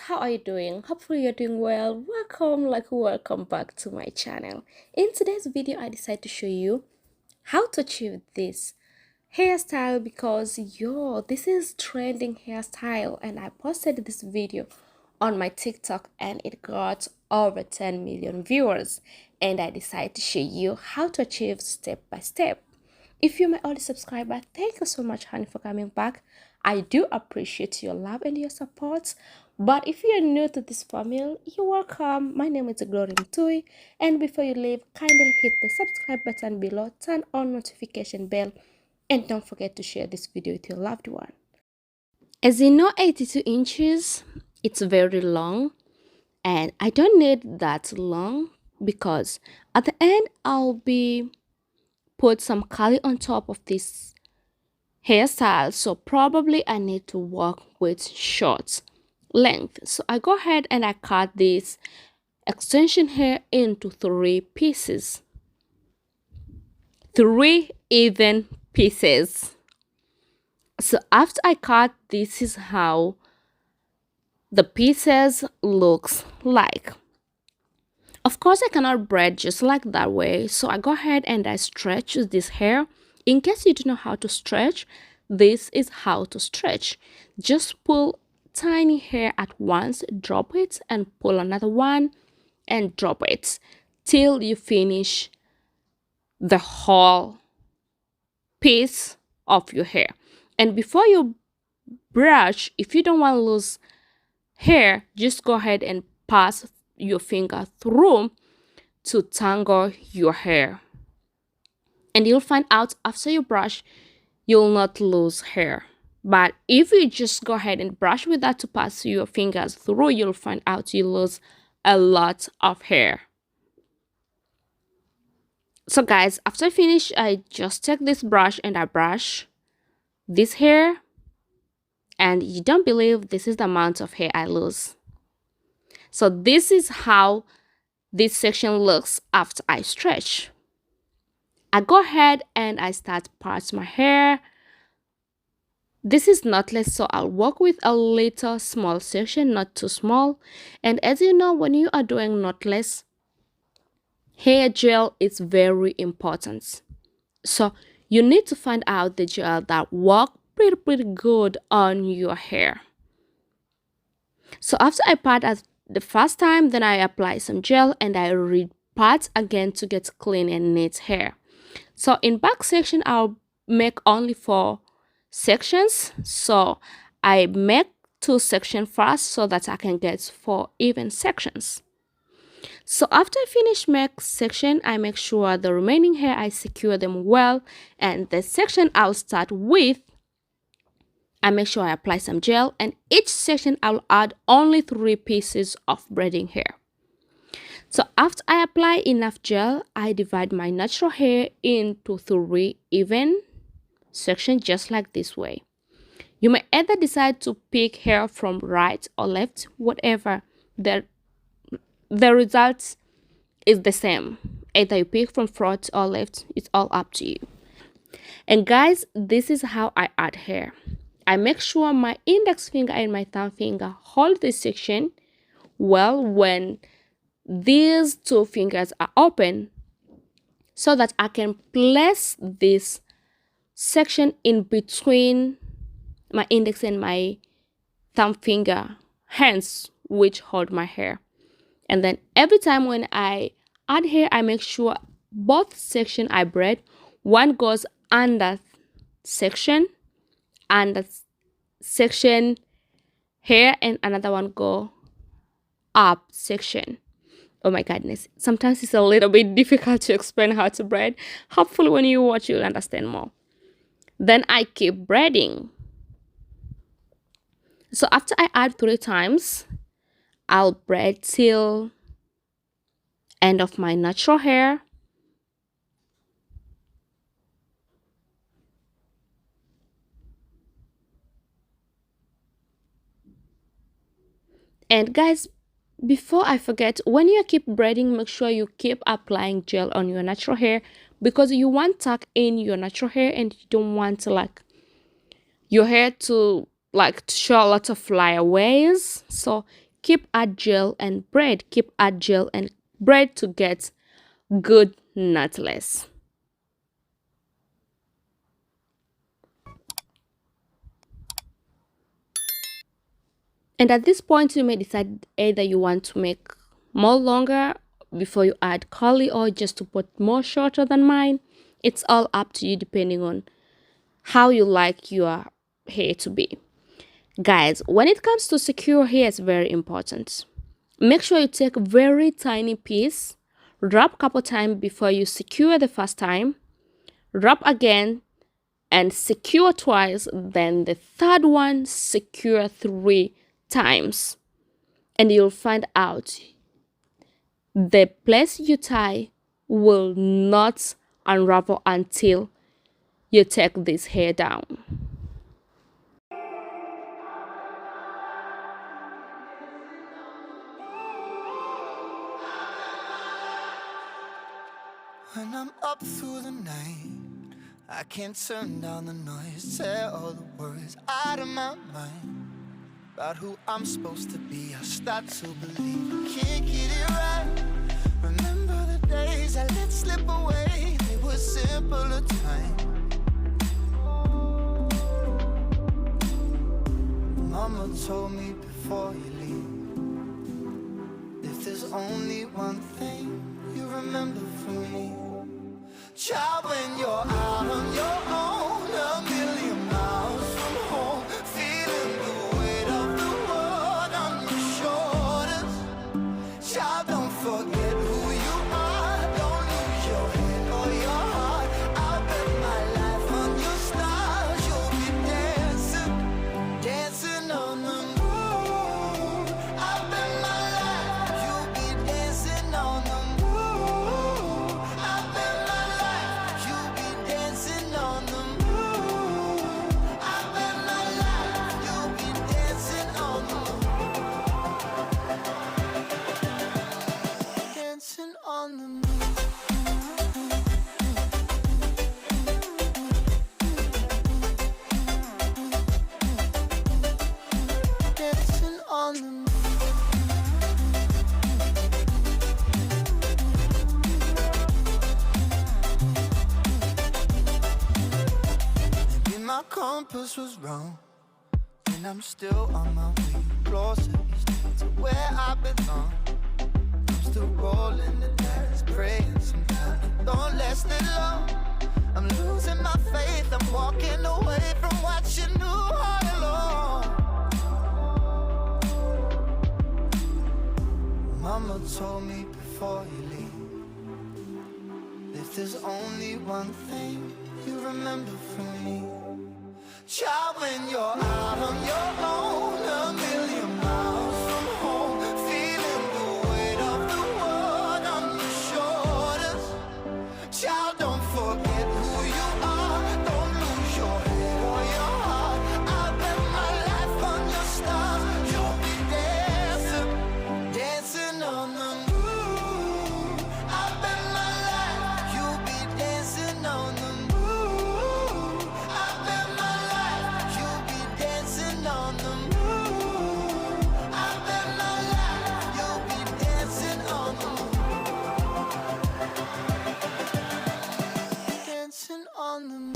how are you doing? Hopefully you're doing well. Welcome back to my channel. In today's video, I decided to show you how to achieve this hairstyle because this is trending hairstyle, and I posted this video on my TikTok and it got over 10 million viewers, and I decided to show you how to achieve step by step. If you're my only subscriber, thank you so much, honey, for coming back. I do appreciate your love and your support. But if you're new to this family, you're welcome. My name is Glory Mtui. And before you leave, kindly hit the subscribe button below, turn on notification bell, and don't forget to share this video with your loved one. As you know, 82 inches, it's very long. And I don't need that long because at the end, I'll be put some curly on top of this hairstyle, so probably I need to work with short length. So I go ahead and I cut this extension hair into 3 pieces, 3 even pieces. So after I cut, this is how the pieces looks like. Of course, I cannot braid just like that way, so I go ahead and I stretch this hair. In case you don't know how to stretch, this is how to stretch. Just pull tiny hair at once, drop it, and pull another one and drop it till you finish the whole piece of your hair. And before you brush, if you don't want to lose hair, just go ahead and pass your finger through to tangle your hair, and you'll find out after you brush you'll not lose hair. But if you just go ahead and brush with that to pass your fingers through, you'll find out you lose a lot of hair. So guys, after I finish, I just take this brush and I brush this hair, and you don't believe this is the amount of hair I lose. So this is how this section looks after I stretch. I go ahead and I start parting my hair. This is knotless, so I'll work with a little small section, not too small. And as you know, when you are doing knotless, hair gel is very important. So you need to find out the gel that works pretty good on your hair. So after I part at the first time, then I apply some gel and I repart again to get clean and neat hair. So in back section, I'll make only 4 sections. So I make 2 sections first so that I can get 4 even sections. So after I finish make section, I make sure the remaining hair I secure them well, and the section I'll start with, I make sure I apply some gel, and each section I'll add only 3 pieces of braiding hair. So after I apply enough gel, I divide my natural hair into 3 even sections just like this way. You may either decide to pick hair from right or left, whatever. The result is the same. Either you pick from front or left, it's all up to you. And guys, this is how I add hair. I make sure my index finger and my thumb finger hold this section well when these 2 fingers are open, so that I can place this section in between my index and my thumb finger, hands which hold my hair. And then every time when I add hair, I make sure both section I braid, one goes under section hair, and another one go up section. Oh my goodness, sometimes it's a little bit difficult to explain how to braid. Hopefully when you watch you'll understand more. Then I keep braiding. So after I add 3 times, I'll braid till end of my natural hair. And guys, before I forget, when you keep braiding, make sure you keep applying gel on your natural hair, because you want to tuck in your natural hair and you don't want to your hair to show a lot of flyaways. So keep add gel and braid, keep add gel and braid to get good knotless. And at this point, you may decide either you want to make more longer before you add curly or just to put more shorter than mine. It's all up to you depending on how you like your hair to be. Guys, when it comes to secure hair, it's very important. Make sure you take a very tiny piece, rub a couple times before you secure the first time, rub again and secure twice, then the third one secure 3 times, and you'll find out the place you tie will not unravel until you take this hair down. When I'm up through the night, I can't turn down the noise, tear all the worries out of my mind. About who I'm supposed to be, I start to believe I can't get it right. Remember the days I let slip away, they were simpler times. Mama told me before you leave, if there's only one thing you remember from me, child, when you're out on your own, a million miles from home, feeling the weight of the world on your shoulders. Child, don't forget who you are, don't lose your head or your heart. I'll bet my life on your stars, you'll be dancing, dancing on the moon. I'll bet my life, you'll be dancing on the moon. I'll bet my life, you'll be dancing on the moon. I'll bet my life, you'll be dancing on the moon. Dancing on the moon. Dancing on the moon. Maybe my compass was wrong, and I'm still on my way closer each day to where I belong. I'm still rolling the dice, praying sometimes it don't last that long. I'm losing my faith, I'm walking away from what you knew all along. Mama told me before you leave, if there's only one thing you remember from me, child, when you're out on your own, a million miles from home, feeling the weight of the world on your shoulders. Child, don't forget who you are, don't lose your head or your heart. I'll bet my life on your stars, you'll be dancing, dancing on the moon. I'll bet my life, you'll be dancing on the moon. I'll bet my life, you'll be dancing on the moon. I'll bet my life, you'll be dancing on the moon. Dancing on the moon.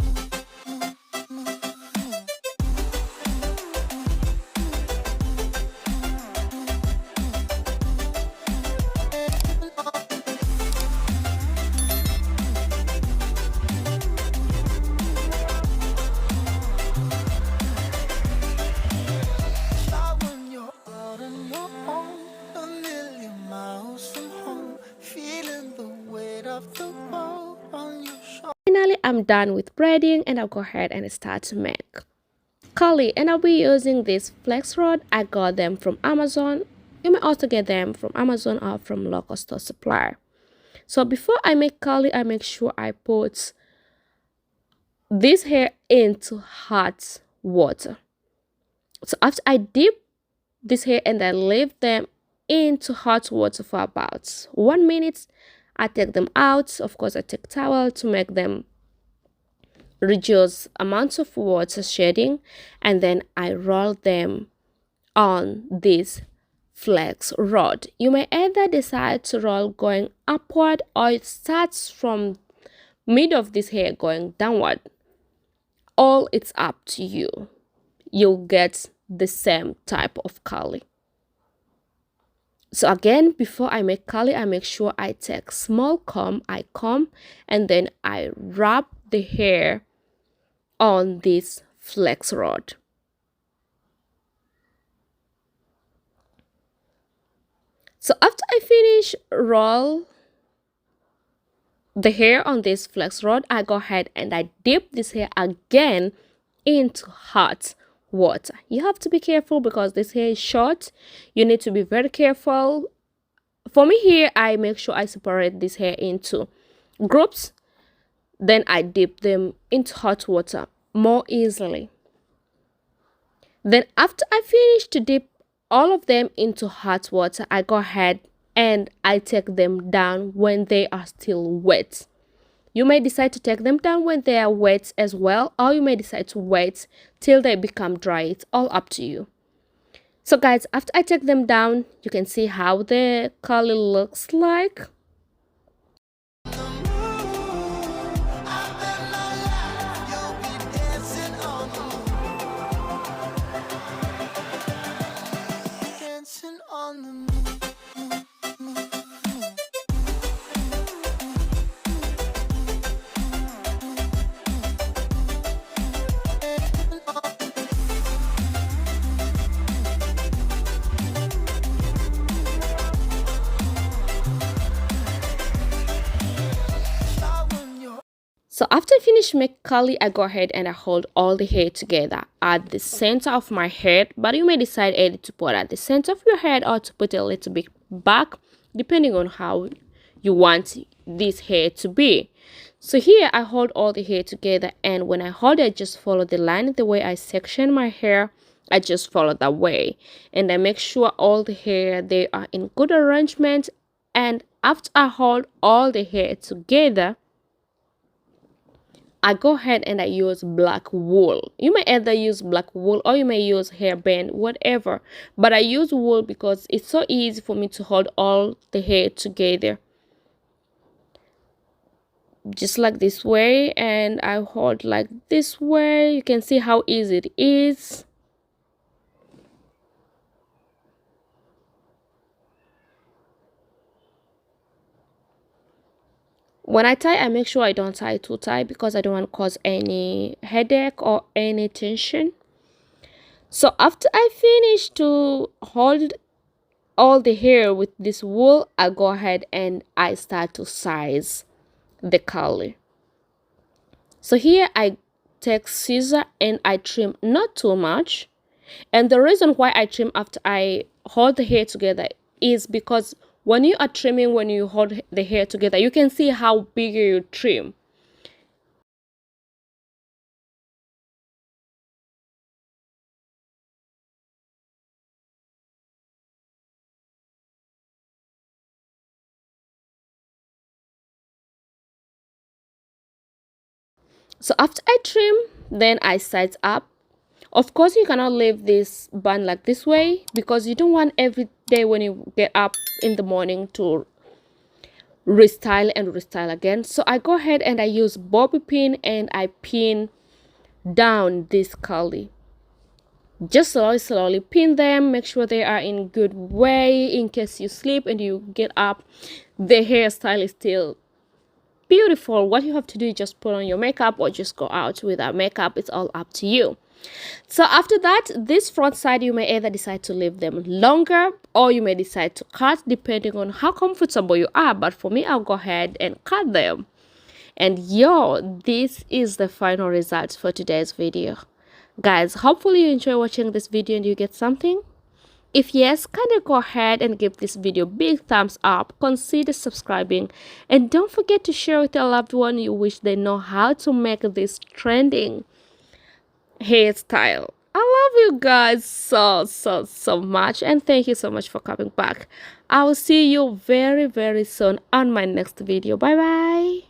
Child, when you're out on your own, a million miles from home, feeling the weight of the world on your shoulders. Finally, I'm done with braiding and I'll go ahead and start to make curly, and I'll be using this flex rod. I got them from Amazon. You may also get them from Amazon or from local store supplier. So before I make curly, I make sure I put this hair into hot water. So after I dip this hair and I leave them into hot water for about 1 minute, I take them out. Of course, I take towel to make them reduce amounts of water shedding, and then I roll them on this flex rod. You may either decide to roll going upward, or it starts from mid of this hair going downward. All it's up to you. You'll get the same type of curly. So again, before I make curly, I make sure I take small comb, I comb, and then I wrap the hair on this flex rod. So after I finish roll the hair on this flex rod, I go ahead and I dip this hair again into hot water. You have to be careful because this hair is short. You need to be very careful. For me here, I make sure I separate this hair into groups. Then I dip them into hot water more easily. Then after I finish to dip all of them into hot water, I go ahead and I take them down when they are still wet. You may decide to take them down when they are wet as well, or you may decide to wait till they become dry. It's all up to you. So guys, after I take them down, you can see how the curly looks like. So after I finish make curly, I go ahead and I hold all the hair together at the center of my head. But you may decide either to put at the center of your head or to put it a little bit back, depending on how you want this hair to be. So here I hold all the hair together, and when I hold it, I just follow the line. The way I section my hair, I just follow that way, and I make sure all the hair, they are in good arrangement. And after I hold all the hair together, I go ahead and I use black wool. You may either use black wool or you may use hairband, whatever. But I use wool because it's so easy for me to hold all the hair together. Just like this way, and I hold like this way. You can see how easy it is. When I tie, I make sure I don't tie too tight because I don't want to cause any headache or any tension. So after I finish to hold all the hair with this wool, I go ahead and I start to size the curly. So here I take scissor and I trim not too much. And the reason why I trim after I hold the hair together is because when you are trimming, when you hold the hair together, you can see how big you trim. So after I trim, then I size up. Of course, you cannot leave this bun like this way because you don't want every day when you get up in the morning to restyle and restyle again. So I go ahead and I use bobby pin and I pin down this curly. Just slowly pin them. Make sure they are in good way in case you sleep and you get up, the hairstyle is still beautiful. What you have to do is just put on your makeup or just go out without makeup. It's all up to you. So after that, this front side, you may either decide to leave them longer or you may decide to cut depending on how comfortable you are. But for me, I'll go ahead and cut them. And this is the final result for today's video. Guys, hopefully you enjoy watching this video and you get something. If yes, kindly go ahead and give this video a big thumbs up, consider subscribing, and don't forget to share with a loved one you wish they know how to make this trending hairstyle. I love you guys so much, and thank you so much for coming back. I will see you very soon on my next video. Bye bye.